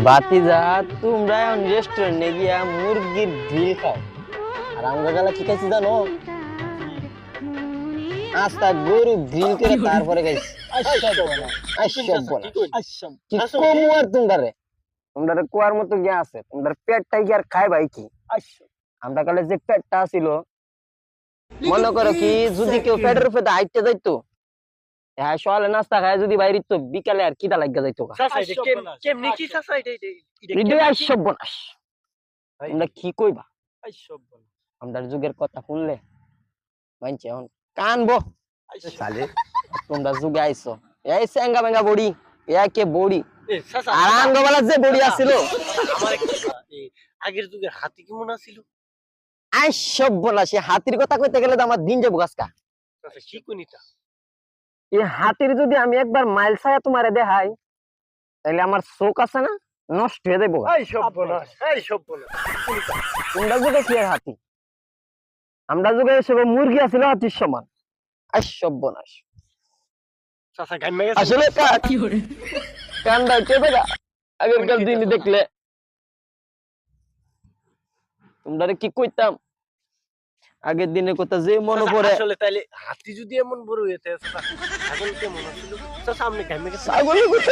বাতিজা, তোমরা এখন রেস্টুরেন্টে গিয়া মুরগির গ্রিল খাও, আর আমরা গেলা কি খাইছি জানো? আস্তা গরু গ্রিল করে তারপরে খাইছি। কি কমু আর তোমরা তোমরা কুয়ার মতো গিয়া আছে, তোমরা পেটটাই কি আর খাই ভাই কি? আমরা কালে যে পেটটা ছিল, মনে করো কি যদি কেউ পেটের উপরে হাইটে যাইতো, হ্যাঁ সকালে নাস্তা খায় যদি বাইরে তো বিকালে আর কিটা লাগা যাইতো। তোমরা কি কইবা? আমরা যুগের কথা শুনলে মানছে এখন কানবো। তোমরা যুগে আইছো, এই স্যাঙ্গা ব্যাঙ্গা বড়ি, একে বড়ি আর আঙ্গবালা যে বড়ি আছিল, আগের যুগের হাতি কেমন আছিল? আই সব বলা সে হাতির কথা কইতে গেলে তো আমার দিন যাবো গাছকা। কি কইনিতা? এই হাতির যদি আমি একবার মাইল ছায়া তোমারে দেখাই, তাহলে আমার চোখ আছে না নষ্ট হয়ে যাবো। তোমরা যুগে কি আর হাতি, আমরা যুগে সব মুরগি আছিল হাতির সমান। আই সব বনাস আসলে কান্দা চেপে গা আগেরকার দিন দেখলে। তোমরা কি কইতাম আগের দিনের কথা যে মনে পড়ে। আসলে তাইলে হাতি যদি এমন বড় হইতে এখন কেমন আছিল? সামনে গাইমে গেছে। ছাগলের কথা